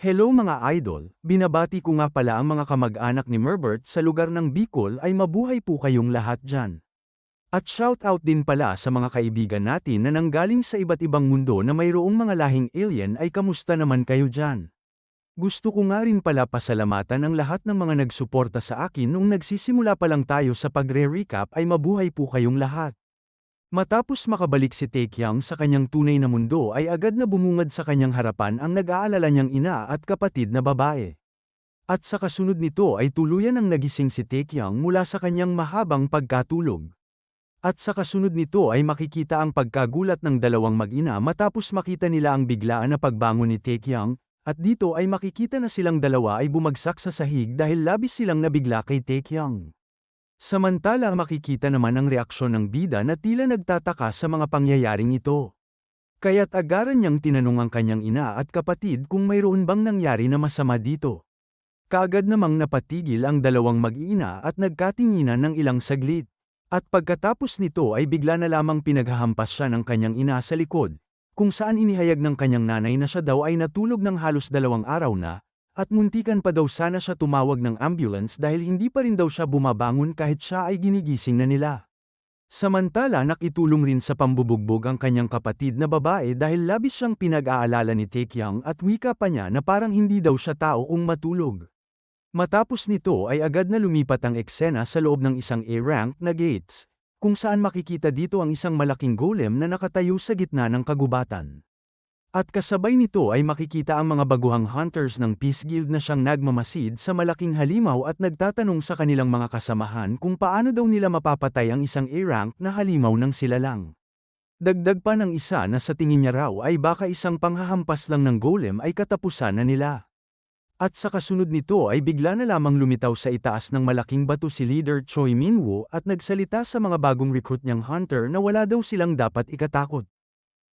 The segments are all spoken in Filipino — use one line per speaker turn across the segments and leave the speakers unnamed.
Hello mga idol, binabati ko nga pala ang mga kamag-anak ni Merbert sa lugar ng Bicol ay mabuhay po kayong lahat dyan. At shoutout din pala sa mga kaibigan natin na nanggaling sa iba't ibang mundo na mayroong mga lahing alien ay kamusta naman kayo dyan. Gusto ko nga rin pala pasalamatan ang lahat ng mga nagsuporta sa akin nung nagsisimula pa lang tayo sa pagre-recap ay mabuhay po kayong lahat. Matapos makabalik si Taekyang sa kanyang tunay na mundo ay agad na bumungad sa kanyang harapan ang nag-aalala niyang ina at kapatid na babae. At sa kasunod nito ay tuluyan ang nagising si Taekyang mula sa kanyang mahabang pagkatulog. At sa kasunod nito ay makikita ang pagkagulat ng dalawang mag-ina matapos makita nila ang biglaan na pagbangon ni Taekyang, at dito ay makikita na silang dalawa ay bumagsak sa sahig dahil labis silang nabigla kay Taekyang. Samantala makikita naman ang reaksyon ng bida na tila nagtataka sa mga pangyayaring ito. Kaya't agaran niyang tinanong ang kanyang ina at kapatid kung mayroon bang nangyari na masama dito. Kaagad namang napatigil ang dalawang mag-iina at nagkatinginan ng ilang saglit. At pagkatapos nito ay bigla na lamang pinaghahampas siya ng kanyang ina sa likod, kung saan inihayag ng kanyang nanay na siya daw ay natulog ng halos 2 araw na, at muntikan pa daw sana siya tumawag ng ambulance dahil hindi pa rin daw siya bumabangon kahit siya ay ginigising na nila. Samantala nakitulong rin sa pambubugbog ang kanyang kapatid na babae dahil labis siyang pinag-aalala ni Taekyang at wika pa niya na parang hindi daw siya tao kung matulog. Matapos nito ay agad na lumipat ang eksena sa loob ng isang A-rank na gates, kung saan makikita dito ang isang malaking golem na nakatayo sa gitna ng kagubatan. At kasabay nito ay makikita ang mga baguhang hunters ng Peace Guild na siyang nagmamasid sa malaking halimaw at nagtatanong sa kanilang mga kasamahan kung paano daw nila mapapatay ang isang A-rank na halimaw ng sila lang. Dagdag pa ng isa na sa tingin niya raw ay baka isang panghahampas lang ng golem ay katapusan na nila. At sa kasunod nito ay bigla na lamang lumitaw sa itaas ng malaking bato si Leader Choi Minwoo at nagsalita sa mga bagong recruit niyang hunter na wala daw silang dapat ikatakot.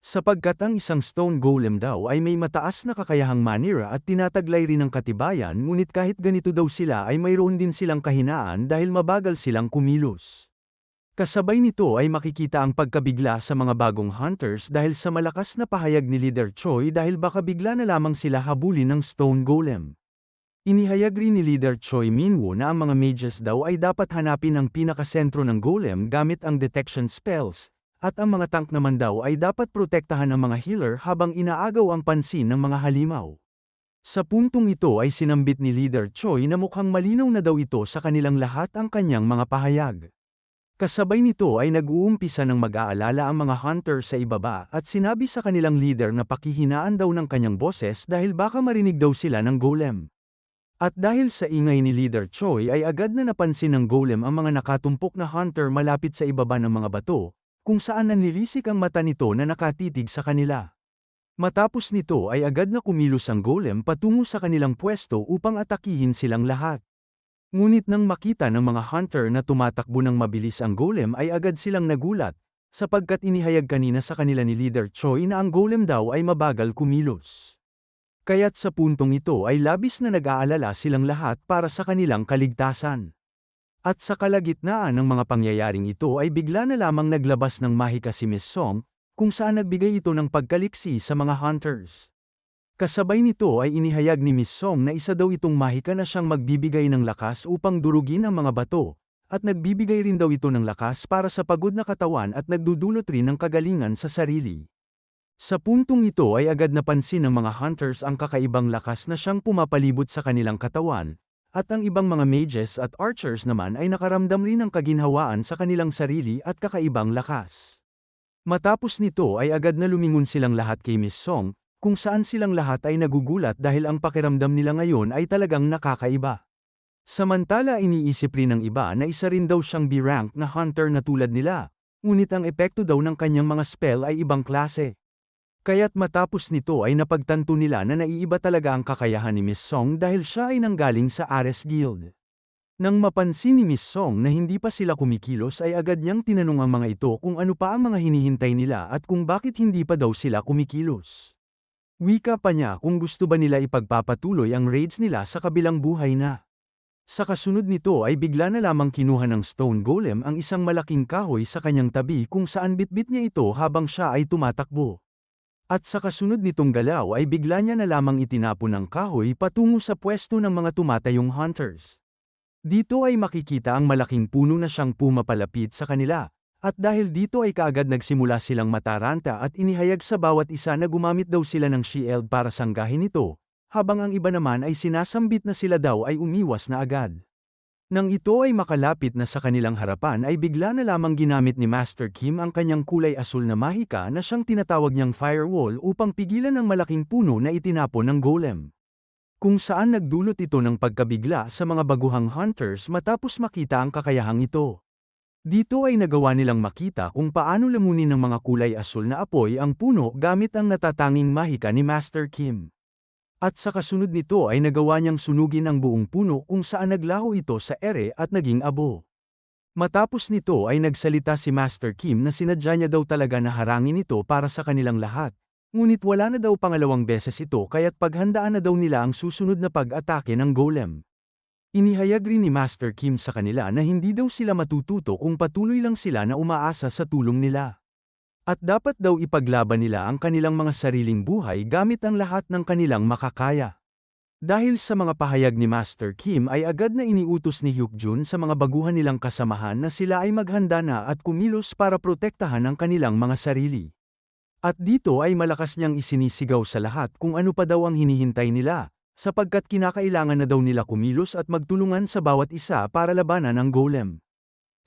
Sapagkat ang isang stone golem daw ay may mataas na kakayahang manira at tinataglay rin ng katibayan ngunit kahit ganito daw sila ay mayroon din silang kahinaan dahil mabagal silang kumilos. Kasabay nito ay makikita ang pagkabigla sa mga bagong hunters dahil sa malakas na pahayag ni Leader Choi dahil baka bigla na lamang sila habulin ng stone golem. Inihayag rin ni Leader Choi Minwoo na ang mga mages daw ay dapat hanapin ang pinakasentro ng golem gamit ang detection spells, at ang mga tank naman daw ay dapat protektahan ang mga healer habang inaagaw ang pansin ng mga halimaw. Sa puntong ito ay sinambit ni Leader Choi na mukhang malinaw na daw ito sa kanilang lahat ang kanyang mga pahayag. Kasabay nito ay nag-uumpisa ng mag-aalala ang mga hunter sa ibaba at sinabi sa kanilang leader na pakihinaan daw ng kanyang boses dahil baka marinig daw sila ng golem. At dahil sa ingay ni Leader Choi ay agad na napansin ng golem ang mga nakatumpok na hunter malapit sa ibaba ng mga bato, kung saan nanlilisik ang mata nito na nakatitig sa kanila. Matapos nito ay agad na kumilos ang golem patungo sa kanilang pwesto upang atakihin silang lahat. Ngunit nang makita ng mga hunter na tumatakbo ng mabilis ang golem ay agad silang nagulat, sapagkat inihayag kanina sa kanila ni Leader Choi na ang golem daw ay mabagal kumilos. Kaya't sa puntong ito ay labis na nag-aalala silang lahat para sa kanilang kaligtasan. At sa kalagitnaan ng mga pangyayaring ito ay bigla na lamang naglabas ng mahika si Miss Song, kung saan nagbigay ito ng pagkaliksi sa mga hunters. Kasabay nito ay inihayag ni Miss Song na isa daw itong mahika na siyang magbibigay ng lakas upang durugin ang mga bato, at nagbibigay rin daw ito ng lakas para sa pagod na katawan at nagdudulot rin ng kagalingan sa sarili. Sa puntong ito ay agad napansin ng mga hunters ang kakaibang lakas na siyang pumapalibot sa kanilang katawan, at ang ibang mga mages at archers naman ay nakaramdam rin ng kaginhawaan sa kanilang sarili at kakaibang lakas. Matapos nito ay agad na lumingon silang lahat kay Miss Song, kung saan silang lahat ay nagugulat dahil ang pakiramdam nila ngayon ay talagang nakakaiba. Samantala iniisip rin ng iba na isa rin daw siyang B-rank na hunter na tulad nila, ngunit ang epekto daw ng kanyang mga spell ay ibang klase. Kaya't matapos nito ay napagtanto nila na naiiba talaga ang kakayahan ni Miss Song dahil siya ay nanggaling sa Ares Guild. Nang mapansin ni Miss Song na hindi pa sila kumikilos ay agad niyang tinanong ang mga ito kung ano pa ang mga hinihintay nila at kung bakit hindi pa daw sila kumikilos. Wika pa niya kung gusto ba nila ipagpapatuloy ang raids nila sa kabilang buhay na. Sa kasunod nito ay bigla na lamang kinuha ng stone golem ang isang malaking kahoy sa kanyang tabi kung saan bitbit niya ito habang siya ay tumatakbo. At sa kasunod nitong galaw ay bigla niya na lamang itinapon ng kahoy patungo sa pwesto ng mga tumatayong hunters. Dito ay makikita ang malaking puno na siyang pumapalapit sa kanila, at dahil dito ay kaagad nagsimula silang mataranta at inihayag sa bawat isa na gumamit daw sila ng shield para sanggahin ito, habang ang iba naman ay sinasambit na sila daw ay umiwas na agad. Nang ito ay makalapit na sa kanilang harapan ay bigla na lamang ginamit ni Master Kim ang kanyang kulay asul na mahika na siyang tinatawag niyang firewall upang pigilan ang malaking puno na itinapon ng golem. Kung saan nagdulot ito ng pagkabigla sa mga baguhang hunters matapos makita ang kakayahang ito. Dito ay nagawa nilang makita kung paano lamunin ng mga kulay asul na apoy ang puno gamit ang natatanging mahika ni Master Kim. At sa kasunod nito ay nagawa niyang sunugin ang buong puno kung saan naglaho ito sa ere at naging abo. Matapos nito ay nagsalita si Master Kim na sinadya niya daw talaga na harangin ito para sa kanilang lahat. Ngunit wala na daw pangalawang beses ito kaya't paghandaan na daw nila ang susunod na pag-atake ng golem. Inihayag rin ni Master Kim sa kanila na hindi daw sila matututo kung patuloy lang sila na umaasa sa tulong nila. At dapat daw ipaglaban nila ang kanilang mga sariling buhay gamit ang lahat ng kanilang makakaya. Dahil sa mga pahayag ni Master Kim ay agad na iniutos ni Hyukjun sa mga baguhan nilang kasamahan na sila ay maghanda na at kumilos para protektahan ang kanilang mga sarili. At dito ay malakas niyang isinisigaw sa lahat kung ano pa daw ang hinihintay nila, sapagkat kinakailangan na daw nila kumilos at magtulungan sa bawat isa para labanan ang golem.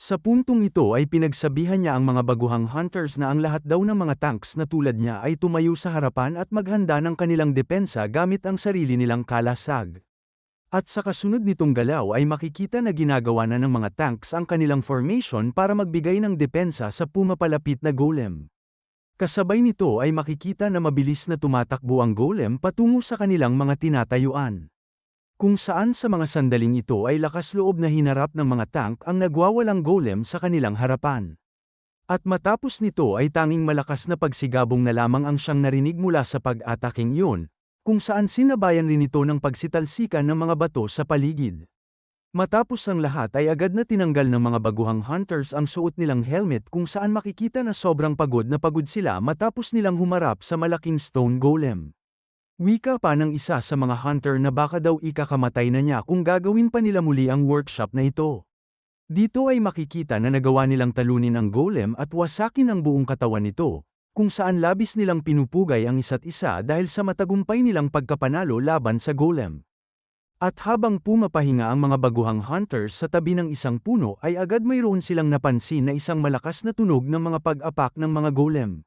Sa puntong ito ay pinagsabihan niya ang mga baguhang hunters na ang lahat daw ng mga tanks na tulad niya ay tumayo sa harapan at maghanda ng kanilang depensa gamit ang sarili nilang kalasag. At sa kasunod nitong galaw ay makikita na ginagawa na ng mga tanks ang kanilang formation para magbigay ng depensa sa pumapalapit na golem. Kasabay nito ay makikita na mabilis na tumatakbo ang golem patungo sa kanilang mga tinatayuan. Kung saan sa mga sandaling ito ay lakas loob na hinarap ng mga tank ang nagwawalang golem sa kanilang harapan. At matapos nito ay tanging malakas na pagsigabong na lamang ang siyang narinig mula sa pag-ataking iyon, kung saan sinabayan rin ito ng pagsitalsikan ng mga bato sa paligid. Matapos ang lahat ay agad na tinanggal ng mga baguhang hunters ang suot nilang helmet kung saan makikita na sobrang pagod na pagod sila matapos nilang humarap sa malaking stone golem. Wika pa ng isa sa mga hunter na baka daw ikakamatay na niya kung gagawin pa nila muli ang workshop na ito. Dito ay makikita na nagawa nilang talunin ang golem at wasakin ang buong katawan nito, kung saan labis nilang pinupugay ang isa't isa dahil sa matagumpay nilang pagkapanalo laban sa golem. At habang pumapahinga ang mga baguhang hunters sa tabi ng isang puno ay agad mayroon silang napansin na isang malakas na tunog ng mga pag-apak ng mga golem.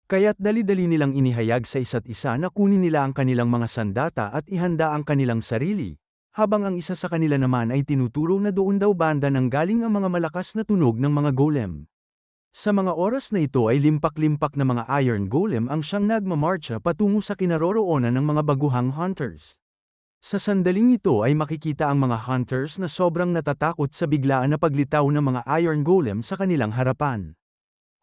Kaya't dali-dali nilang inihayag sa isa't isa na kunin nila ang kanilang mga sandata at ihanda ang kanilang sarili, habang ang isa sa kanila naman ay tinuturo na doon daw banda nang galing ang mga malakas na tunog ng mga golem. Sa mga oras na ito ay limpak-limpak na mga iron golem ang siyang nagmamarcha patungo sa kinaroroonan ng mga baguhang hunters. Sa sandaling ito ay makikita ang mga hunters na sobrang natatakot sa biglaan na paglitaw ng mga iron golem sa kanilang harapan.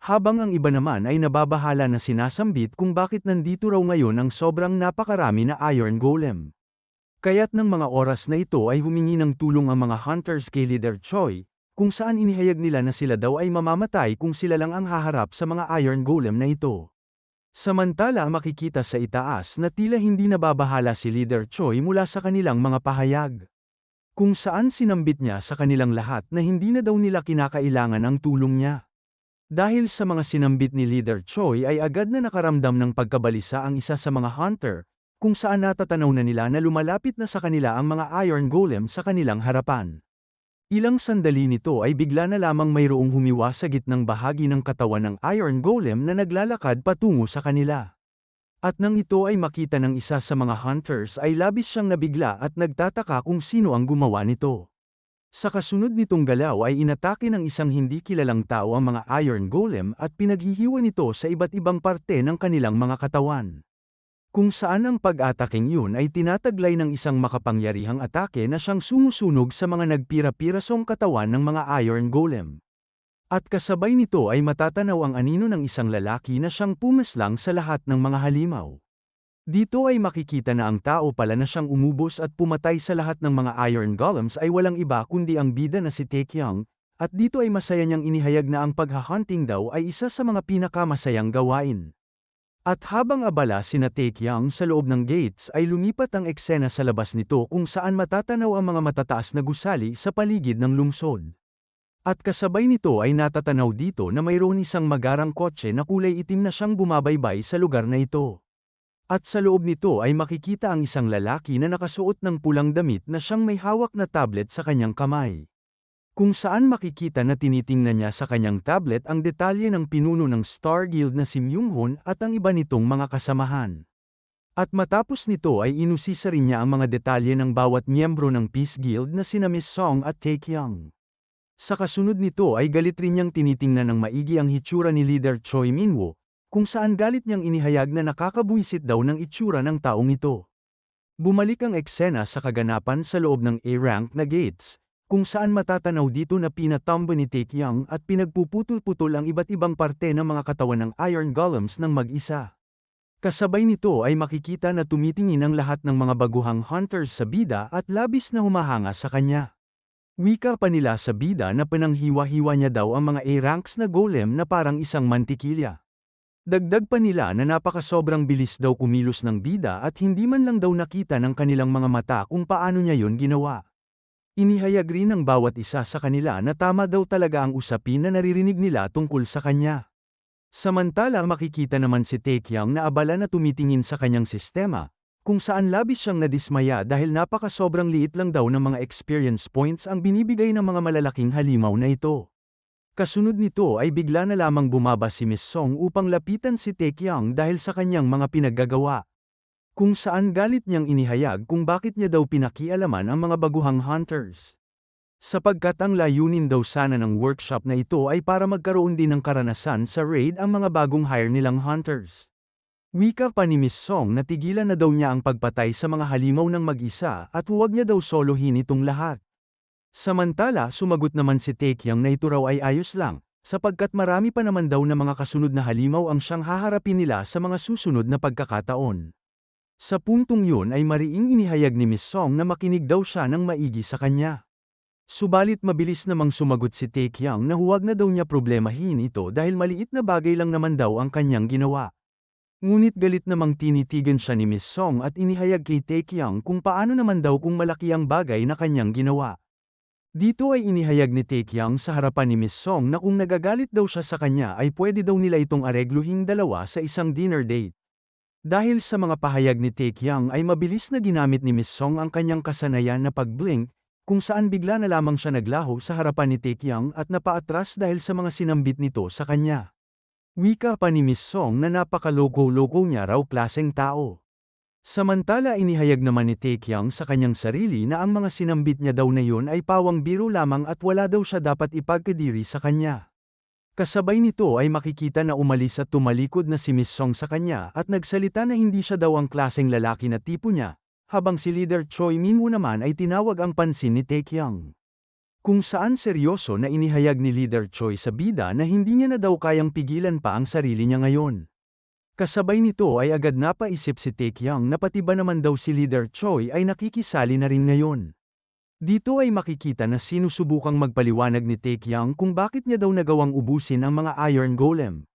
Habang ang iba naman ay nababahala na sinasambit kung bakit nandito raw ngayon ang sobrang napakarami na iron golem. Kaya't ng mga oras na ito ay humingi ng tulong ang mga hunters kay Leader Choi, kung saan inihayag nila na sila daw ay mamamatay kung sila lang ang haharap sa mga iron golem na ito. Samantala makikita sa itaas na tila hindi nababahala si Leader Choi mula sa kanilang mga pahayag. Kung saan sinambit niya sa kanilang lahat na hindi na daw nila kinakailangan ang tulong niya. Dahil sa mga sinambit ni Leader Choi ay agad na nakaramdam ng pagkabalisa ang isa sa mga hunter, kung saan natatanaw na nila na lumalapit na sa kanila ang mga iron golem sa kanilang harapan. Ilang sandali nito ay bigla na lamang mayroong humiwa sa gitnang bahagi ng katawan ng iron golem na naglalakad patungo sa kanila. At nang ito ay makita ng isa sa mga hunters ay labis siyang nabigla at nagtataka kung sino ang gumawa nito. Sa kasunod nitong galaw ay inatake ng isang hindi kilalang tao ang mga iron golem at pinaghihiwa nito sa iba't ibang parte ng kanilang mga katawan. Kung saan ang pag-ataking yun ay tinataglay ng isang makapangyarihang atake na siyang sumusunog sa mga nagpira-pirasong katawan ng mga iron golem. At kasabay nito ay matatanaw ang anino ng isang lalaki na siyang pumaslang sa lahat ng mga halimaw. Dito ay makikita na ang tao pala na siyang umubos at pumatay sa lahat ng mga iron golems ay walang iba kundi ang bida na si Taekyung, at dito ay masaya niyang inihayag na ang paghahunting daw ay isa sa mga pinakamasayang gawain. At habang abala sina Taekyang sa loob ng gates ay lumipat ang eksena sa labas nito kung saan matatanaw ang mga matataas na gusali sa paligid ng lungsod. At kasabay nito ay natatanaw dito na mayroon isang magarang kotse na kulay itim na siyang bumabaybay sa lugar na ito. At sa loob nito ay makikita ang isang lalaki na nakasuot ng pulang damit na siyang may hawak na tablet sa kanyang kamay. Kung saan makikita na tinitingnan niya sa kanyang tablet ang detalye ng pinuno ng Star Guild na si Myunghun at ang iba nitong mga kasamahan. At matapos nito ay inusisa rin niya ang mga detalye ng bawat miyembro ng Peace Guild na sina Miss Song at Taekyang. Sa kasunod nito ay galit rin niyang tinitingnan ng maigi ang hitsura ni Leader Choi Minwoo, kung saan galit niyang inihayag na nakakabuwisit daw ng itsura ng taong ito. Bumalik ang eksena sa kaganapan sa loob ng A-rank na gates, kung saan matatanaw dito na pinatumba ni Taekyang at pinagpuputol-putol ang iba't ibang parte ng mga katawan ng Iron Golems ng mag-isa. Kasabay nito ay makikita na tumitingin ang lahat ng mga baguhang hunters sa bida at labis na humahanga sa kanya. Wika pa nila sa bida na pinanghiwa-hiwa niya daw ang mga A-ranks na golem na parang isang mantikilya. Dagdag pa nila na napakasobrang bilis daw kumilos ng bida at hindi man lang daw nakita ng kanilang mga mata kung paano niya yon ginawa. Inihayag rin ng bawat isa sa kanila na tama daw talaga ang usapin na naririnig nila tungkol sa kanya. Samantala makikita naman si Taekyang na abala na tumitingin sa kanyang sistema, kung saan labis siyang nadismaya dahil napakasobrang liit lang daw ng mga experience points ang binibigay ng mga malalaking halimaw na ito. Kasunod nito ay bigla na lamang bumaba si Miss Song upang lapitan si Taekyang dahil sa kanyang mga pinaggagawa. Kung saan galit niyang inihayag kung bakit niya daw pinakialaman ang mga baguhang hunters. Sapagkat ang layunin daw sana ng workshop na ito ay para magkaroon din ng karanasan sa raid ang mga bagong hire nilang hunters. Wika pa ni Miss Song na tigilan na daw niya ang pagpatay sa mga halimaw ng mag-isa at huwag niya daw solohin itong lahat. Samantala sumagot naman si Taekyang na ito raw ay ayos lang, sapagkat marami pa naman daw na mga kasunod na halimaw ang siyang haharapin nila sa mga susunod na pagkakataon. Sa puntong yun ay mariing inihayag ni Miss Song na makinig daw siya ng maigi sa kanya. Subalit mabilis namang sumagot si Taekyang na huwag na daw niya problemahin ito dahil maliit na bagay lang naman daw ang kanyang ginawa. Ngunit galit namang tinitigan siya ni Miss Song at inihayag kay Taekyang kung paano naman daw kung malaki ang bagay na kanyang ginawa. Dito ay inihayag ni Taekyang sa harapan ni Miss Song na kung nagagalit daw siya sa kanya ay pwede daw nila itong aregluhing dalawa sa isang dinner date. Dahil sa mga pahayag ni Taekyang ay mabilis na ginamit ni Miss Song ang kanyang kasanayan na pag-blink, kung saan bigla na lamang siya naglaho sa harapan ni Taekyang at napaatras dahil sa mga sinambit nito sa kanya. Wika pa ni Miss Song na napakaloko-loko niya raw klaseng tao. Samantala inihayag naman ni Taekyang sa kanyang sarili na ang mga sinambit niya daw na yun ay pawang biro lamang at wala daw siya dapat ipagkadiri sa kanya. Kasabay nito ay makikita na umalis at tumalikod na si Miss Song sa kanya at nagsalita na hindi siya daw ang klaseng lalaki na tipo niya, habang si Leader Choi Minwoo naman ay tinawag ang pansin ni Taekyang. Kung saan seryoso na inihayag ni Leader Choi sa bida na hindi niya na daw kayang pigilan pa ang sarili niya ngayon. Kasabay nito ay agad napaisip si Taekyang na pati ba naman daw si Leader Choi ay nakikisali na rin ngayon. Dito ay makikita na sinusubukang magpaliwanag ni Taekyang kung bakit niya daw nagawang ubusin ang mga Iron Golem.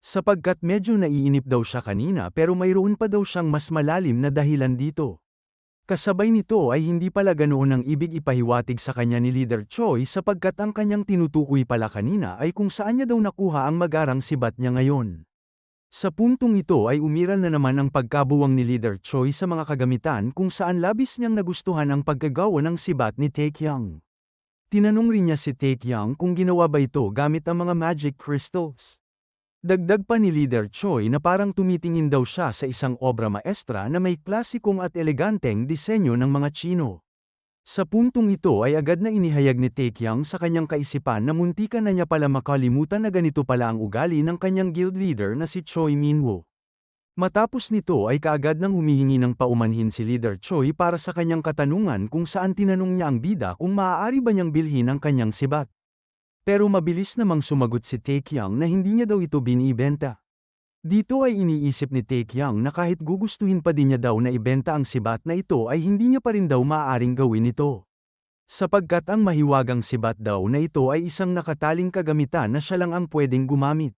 Sapagkat medyo naiinip daw siya kanina pero mayroon pa daw siyang mas malalim na dahilan dito. Kasabay nito ay hindi pala ganoon ang ibig ipahiwatig sa kanya ni Leader Choi sapagkat ang kanyang tinutukoy pala kanina ay kung saan niya daw nakuha ang magarang sibat niya ngayon. Sa puntong ito ay umiral na naman ang pagkabuwang ni Leader Choi sa mga kagamitan kung saan labis niyang nagustuhan ang pagkagawa ng sibat ni Taekyang. Tinanong rin niya si Taekyang kung ginawa ba ito gamit ang mga magic crystals. Dagdag pa ni Leader Choi na parang tumitingin daw siya sa isang obra maestra na may klasikong at eleganteng disenyo ng mga Tsino. Sa puntong ito ay agad na inihayag ni Taekyang sa kanyang kaisipan na muntikan na niya pala makalimutan na ganito pala ang ugali ng kanyang guild leader na si Choi Minwoo. Matapos nito ay kaagad nang humihingi ng paumanhin si Leader Choi para sa kanyang katanungan kung saan tinanong niya ang bida kung maaari ba niyang bilhin ang kanyang sibat. Pero mabilis namang sumagot si Taekyang na hindi niya daw ito binibenta. Dito ay iniisip ni Taekyang na kahit gugustuhin pa din niya daw na ibenta ang sibat na ito ay hindi niya pa rin daw maaaring gawin ito. Sapagkat ang mahiwagang sibat daw na ito ay isang nakataling kagamitan na siya lang ang pwedeng gumamit.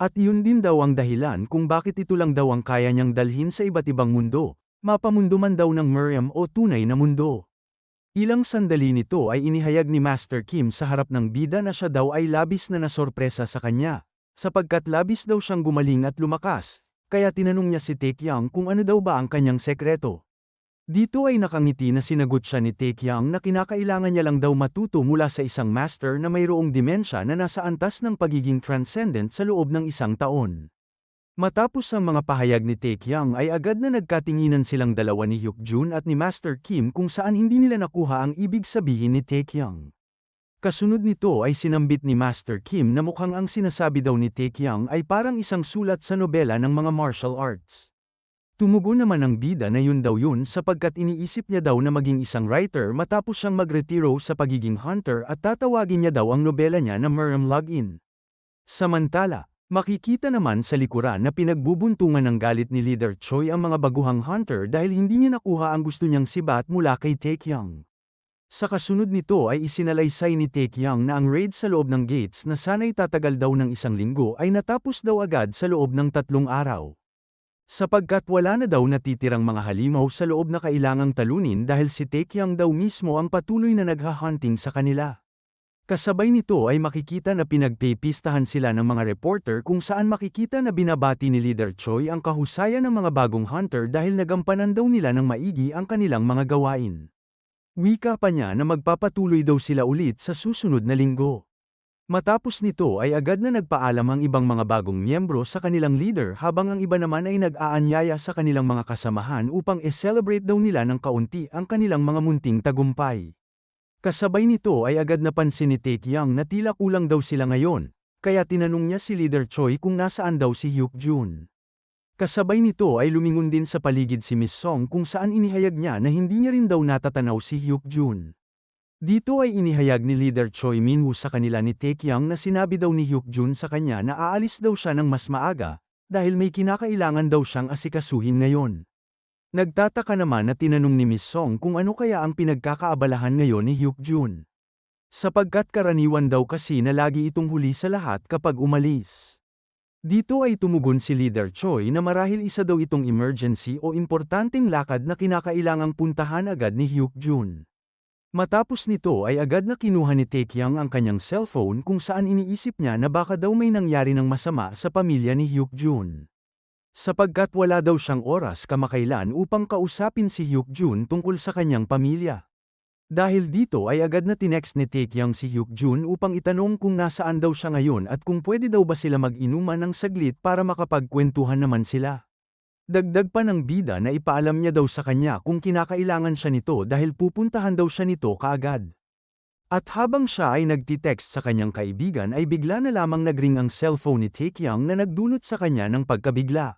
At yun din daw ang dahilan kung bakit ito lang daw ang kaya niyang dalhin sa iba't ibang mundo, mapamundo man daw ng Miriam o tunay na mundo. Ilang sandali nito ay inihayag ni Master Kim sa harap ng bida na siya daw ay labis na nasorpresa sa kanya, sapagkat labis daw siyang gumaling at lumakas, kaya tinanong niya si Taekyang kung ano daw ba ang kanyang sekreto. Dito ay nakangiti na sinagot siya ni Taekyang na kinakailangan niya lang daw matuto mula sa isang master na mayroong dimensya na nasa antas ng pagiging transcendent sa loob ng isang taon. Matapos ang mga pahayag ni Taekyang ay agad na nagkatinginan silang dalawa ni Hyukjun at ni Master Kim kung saan hindi nila nakuha ang ibig sabihin ni Taekyang. Kasunod nito ay sinambit ni Master Kim na mukhang ang sinasabi daw ni Taekyang ay parang isang sulat sa nobela ng mga martial arts. Tumugon naman ang bida na yun daw yun sapagkat iniisip niya daw na maging isang writer matapos siyang magretiro sa pagiging hunter at tatawagin niya daw ang nobela niya na Miriam Login. Samantala, makikita naman sa likuran na pinagbubuntungan ng galit ni Leader Choi ang mga baguhang hunter dahil hindi niya nakuha ang gusto niyang sibat mula kay Taekyang. Sa kasunod nito ay isinalaysay ni Taekyang na ang raid sa loob ng gates na sana'y tatagal daw ng 1 linggo ay natapos daw agad sa loob ng 3 araw. Sapagkat wala na daw natitirang mga halimaw sa loob na kailangang talunin dahil si Taekyang daw mismo ang patuloy na nagha-hunting sa kanila. Kasabay nito ay makikita na pinagpipistahan sila ng mga reporter kung saan makikita na binabati ni Leader Choi ang kahusayan ng mga bagong hunter dahil nagampanan daw nila ng maigi ang kanilang mga gawain. Wika pa niya na magpapatuloy daw sila ulit sa susunod na linggo. Matapos nito ay agad na nagpaalam ang ibang mga bagong miyembro sa kanilang leader habang ang iba naman ay nag-aanyaya sa kanilang mga kasamahan upang i-celebrate daw nila ng kaunti ang kanilang mga munting tagumpay. Kasabay nito ay agad napansin ni Taekyang na tila kulang daw sila ngayon, kaya tinanong niya si Leader Choi kung nasaan daw si Hyukjun. Kasabay nito ay lumingon din sa paligid si Miss Song kung saan inihayag niya na hindi niya rin daw natatanaw si Hyukjun. Dito ay inihayag ni Leader Choi Minwoo sa kanila ni Taekyang na sinabi daw ni Hyukjun sa kanya na aalis daw siya ng mas maaga, dahil may kinakailangan daw siyang asikasuhin ngayon. Nagtataka naman na tinanong ni Miss Song kung ano kaya ang pinagkakaabalahan ngayon ni Hyukjun. Sapagkat karaniwan daw kasi na lagi itong huli sa lahat kapag umalis. Dito ay tumugon si Leader Choi na marahil isa daw itong emergency o importanteng lakad na kinakailangang puntahan agad ni Hyukjun. Matapos nito ay agad na kinuha ni Taekyang ang kanyang cellphone kung saan iniisip niya na baka daw may nangyari ng masama sa pamilya ni Hyukjun. Sapagkat wala daw siyang oras kamakailan upang kausapin si Hyukjun tungkol sa kanyang pamilya. Dahil dito ay agad na tinext ni Taekyang si Hyukjun upang itanong kung nasaan daw siya ngayon at kung pwede daw ba sila mag-inuman ng saglit para makapagkwentuhan naman sila. Dagdag pa ng bida na ipaalam niya daw sa kanya kung kinakailangan siya nito dahil pupuntahan daw siya nito kaagad. At habang siya ay nagtitext sa kanyang kaibigan ay bigla na lamang nagring ang cellphone ni Taekyang na nagdulot sa kanya ng pagkabigla.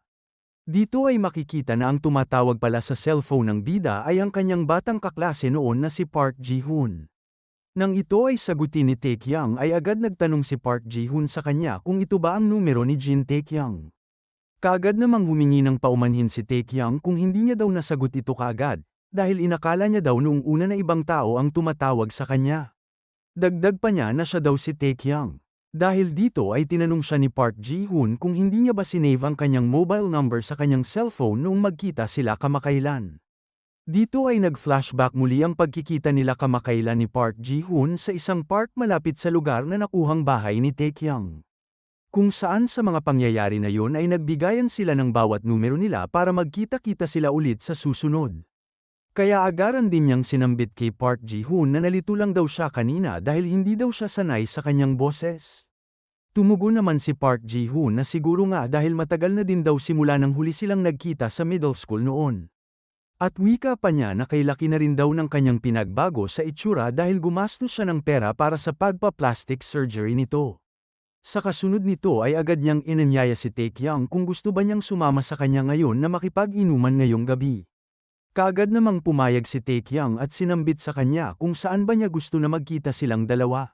Dito ay makikita na ang tumatawag pala sa cellphone ng bida ay ang kanyang batang kaklase noon na si Park Ji-hoon. Nang ito ay sagutin ni Taekyang ay agad nagtanong si Park Ji-hoon sa kanya kung ito ba ang numero ni Jin Taekyang. Kaagad namang humingi ng paumanhin si Taekyang kung hindi niya daw nasagot ito kaagad, dahil inakala niya daw noong una na ibang tao ang tumatawag sa kanya. Dagdag pa niya na siya daw si Taekyang. Dahil dito ay tinanong siya ni Park Ji-hoon kung hindi niya ba sinave ang kanyang mobile number sa kanyang cellphone noong magkita sila kamakailan. Dito ay nag-flashback muli ang pagkikita nila kamakailan ni Park Ji-hoon sa isang park malapit sa lugar na nakuhang bahay ni Taekyang. Kung saan sa mga pangyayari na yon ay nagbigayan sila ng bawat numero nila para magkita-kita sila ulit sa susunod. Kaya agaran din niyang sinambit kay Park Ji-hoon na nalito lang daw siya kanina dahil hindi daw siya sanay sa kanyang boses. Tumugon naman si Park Ji-hoon na siguro nga dahil matagal na din daw simula nang huli silang nagkita sa middle school noon. At wika pa niya na kailaki na rin daw ng kanyang pinagbago sa itsura dahil gumastos siya ng pera para sa pagpa-plastic surgery nito. Sa kasunod nito ay agad niyang inanyaya si Taekyang kung gusto ba niyang sumama sa kanya ngayon na makipag-inuman ngayong gabi. Kaagad namang pumayag si Taekyang at sinambit sa kanya kung saan ba niya gusto na magkita silang dalawa.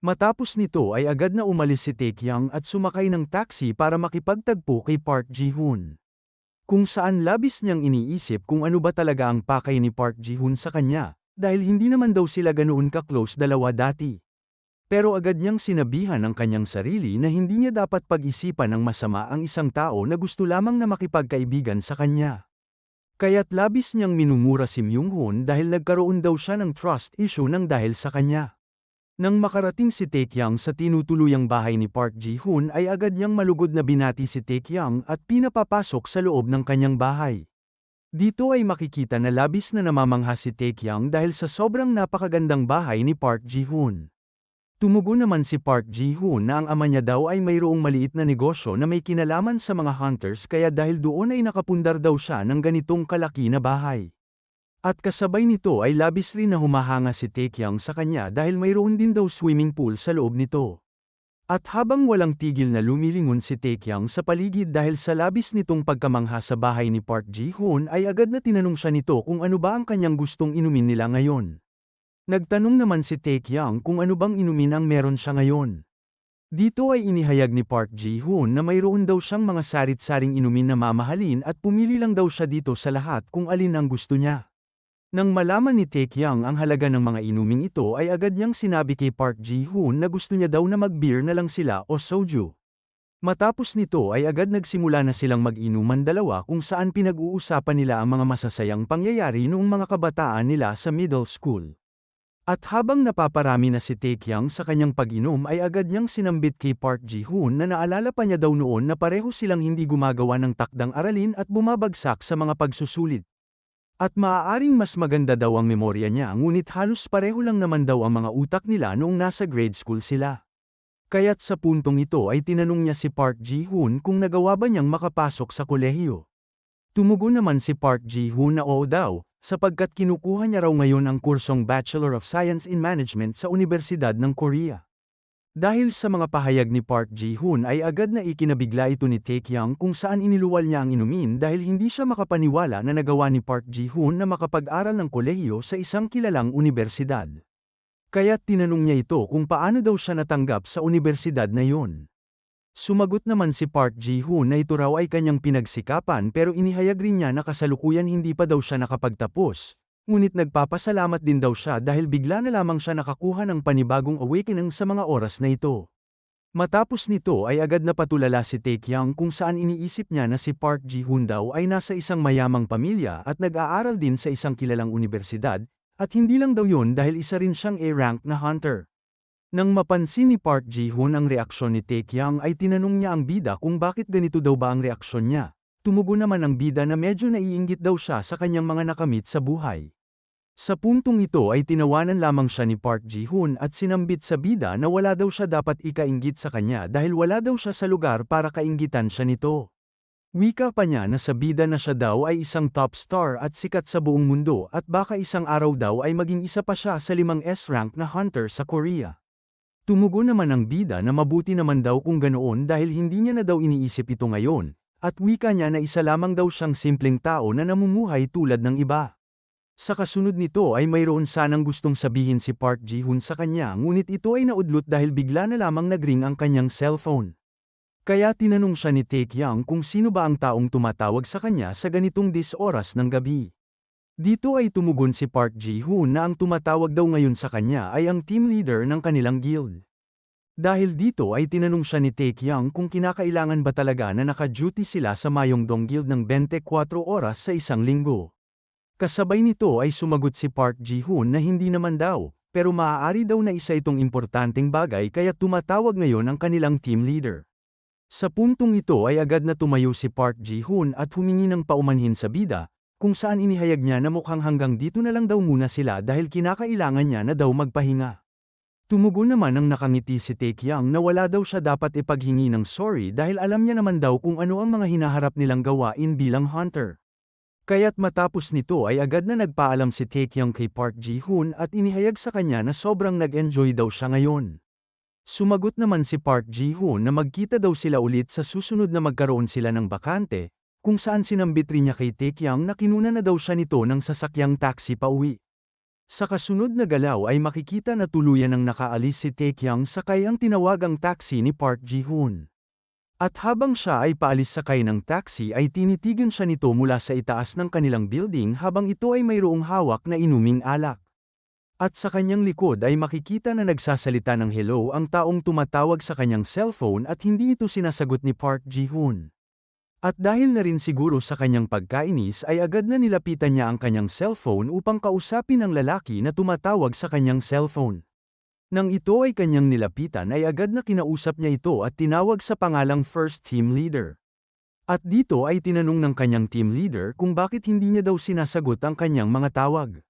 Matapos nito ay agad na umalis si Taekyang at sumakay ng taxi para makipagtagpo kay Park Ji-hoon. Kung saan labis niyang iniisip kung ano ba talaga ang pakay ni Park Ji-hoon sa kanya, dahil hindi naman daw sila ganoon ka-close dalawa dati. Pero agad niyang sinabihan ang kanyang sarili na hindi niya dapat pag-isipan ng masama ang isang tao na gusto lamang na makipagkaibigan sa kanya. Kaya't labis niyang minumura si Myung-hun dahil nagkaroon daw siya ng trust issue nang dahil sa kanya. Nang makarating si Taekyang sa tinutuluyang bahay ni Park Ji-hoon ay agad niyang malugod na binati si Taekyang at pinapapasok sa loob ng kanyang bahay. Dito ay makikita na labis na namamangha si Taekyang dahil sa sobrang napakagandang bahay ni Park Ji-hoon. Tumugon naman si Park Ji-hoon na ang ama niya daw ay mayroong maliit na negosyo na may kinalaman sa mga hunters kaya dahil doon ay nakapundar daw siya ng ganitong kalaki na bahay. At kasabay nito ay labis rin na humahanga si Taekyang sa kanya dahil mayroon din daw swimming pool sa loob nito. At habang walang tigil na lumilingon si Taekyang sa paligid dahil sa labis nitong pagkamangha sa bahay ni Park Ji-hoon ay agad na tinanong siya nito kung ano ba ang kanyang gustong inumin nila ngayon. Nagtanong naman si Taekyang kung ano bang inumin ang meron siya ngayon. Dito ay inihayag ni Park Ji-hoon na mayroon daw siyang mga sarit-saring inumin na mamahalin at pumili lang daw siya dito sa lahat kung alin ang gusto niya. Nang malaman ni Taekyang ang halaga ng mga inuming ito ay agad niyang sinabi kay Park Ji-hoon na gusto niya daw na mag-beer na lang sila o soju. Matapos nito ay agad nagsimula na silang mag-inuman dalawa kung saan pinag-uusapan nila ang mga masasayang pangyayari noong mga kabataan nila sa middle school. At habang napaparami na si Taekyang sa kanyang pag-inom ay agad niyang sinambit kay Park Ji-hoon na naalala pa niya daw noon na pareho silang hindi gumagawa ng takdang aralin at bumabagsak sa mga pagsusulit. At maaaring mas maganda daw ang memorya niya ngunit halos pareho lang naman daw ang mga utak nila noong nasa grade school sila. Kaya't sa puntong ito ay tinanong niya si Park Ji-hoon kung nagawa ba niyang makapasok sa kolehiyo. Tumugon naman si Park Ji-hoon na oo daw, sapagkat kinukuha niya raw ngayon ang kursong Bachelor of Science in Management sa Universidad ng Korea. Dahil sa mga pahayag ni Park Ji-hoon ay agad na ikinabigla ito ni Taekyang kung saan iniluwal niya ang inumin dahil hindi siya makapaniwala na nagawa ni Park Ji-hoon na makapag-aral ng kolehiyo sa isang kilalang universidad. Kaya't tinanong niya ito kung paano daw siya natanggap sa universidad na yon. Sumagot naman si Park Ji-hoon na ito raw ay kanyang pinagsikapan pero inihayag rin niya na kasalukuyan hindi pa daw siya nakapagtapos, ngunit nagpapasalamat din daw siya dahil bigla na lamang siya nakakuha ng panibagong awakening sa mga oras na ito. Matapos nito ay agad na patulala si Taekyang kung saan iniisip niya na si Park Ji-hoon daw ay nasa isang mayamang pamilya at nag-aaral din sa isang kilalang universidad, at hindi lang daw yun dahil isa rin siyang A-rank na hunter. Nang mapansin ni Park Ji-hoon ang reaksyon ni Taekyang ay tinanong niya ang bida kung bakit ganito daw ba ang reaksyon niya. Tumugon naman ang bida na medyo naiinggit daw siya sa kanyang mga nakamit sa buhay. Sa puntong ito ay tinawanan lamang siya ni Park Ji-hoon at sinambit sa bida na wala daw siya dapat ikainggit sa kanya dahil wala daw siya sa lugar para kainggitan siya nito. Wika pa niya na sa bida na siya daw ay isang top star at sikat sa buong mundo at baka isang araw daw ay maging isa pa siya sa 5 S-rank na hunter sa Korea. Tumugon naman ang bida na mabuti naman daw kung ganoon dahil hindi niya na daw iniisip ito ngayon, at wika niya na isa lamang daw siyang simpleng tao na namumuhay tulad ng iba. Sa kasunod nito ay mayroon sanang gustong sabihin si Park Ji-hoon sa kanya ngunit ito ay naudlot dahil bigla na lamang nagring ang kanyang cellphone. Kaya tinanong siya ni Taekyang kung sino ba ang taong tumatawag sa kanya sa ganitong oras ng gabi. Dito ay tumugon si Park Ji-hoon na ang tumatawag daw ngayon sa kanya ay ang team leader ng kanilang guild. Dahil dito ay tinanong siya ni Taekyang kung kinakailangan ba talaga na naka-duty sila sa Myeongdong Guild ng 24 oras sa isang linggo. Kasabay nito ay sumagot si Park Ji-hoon na hindi naman daw, pero maaari daw na isa itong importanteng bagay kaya tumatawag ngayon ang kanilang team leader. Sa puntong ito ay agad na tumayo si Park Ji-hoon at humingi ng paumanhin sa bida, kung saan inihayag niya na mukhang hanggang dito na lang daw muna sila dahil kinakailangan niya na daw magpahinga. Tumugon naman ang nakangiti si Taekyang na wala daw siya dapat ipaghingi ng sorry dahil alam niya naman daw kung ano ang mga hinaharap nilang gawain bilang hunter. Kaya't matapos nito ay agad na nagpaalam si Taekyang kay Park Ji-hoon at inihayag sa kanya na sobrang nag-enjoy daw siya ngayon. Sumagot naman si Park Ji-hoon na magkita daw sila ulit sa susunod na magkaroon sila ng bakante, kung saan sinambit rin niya kay Taekyang na kinuna na daw siya nito ng sasakyang taxi pauwi. Sa kasunod na galaw ay makikita na tuluyan ng nakaalis si Taekyang sakay ang tinawagang taxi ni Park Ji-hoon. At habang siya ay paalis sakay ng taxi ay tinitigan siya nito mula sa itaas ng kanilang building habang ito ay mayroong hawak na inuming alak. At sa kanyang likod ay makikita na nagsasalita ng hello ang taong tumatawag sa kanyang cellphone at hindi ito sinasagot ni Park Ji-hoon. At dahil na rin siguro sa kanyang pagkainis ay agad na nilapitan niya ang kanyang cellphone upang kausapin ang lalaki na tumatawag sa kanyang cellphone. Nang ito ay kanyang nilapitan ay agad na kinausap niya ito at tinawag sa pangalang First Team Leader. At dito ay tinanong ng kanyang team leader kung bakit hindi niya daw sinasagot ang kanyang mga tawag.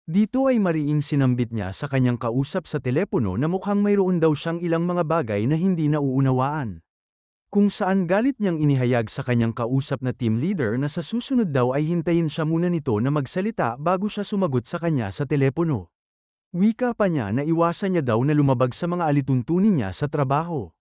Dito ay mariing sinambit niya sa kanyang kausap sa telepono na mukhang mayroon daw siyang ilang mga bagay na hindi nauunawaan. Kung saan galit niyang inihayag sa kanyang kausap na team leader na sa susunod daw ay hintayin siya muna nito na magsalita bago siya sumagot sa kanya sa telepono. Wika pa niya na iwasan niya daw na lumabag sa mga alituntunin niya sa trabaho.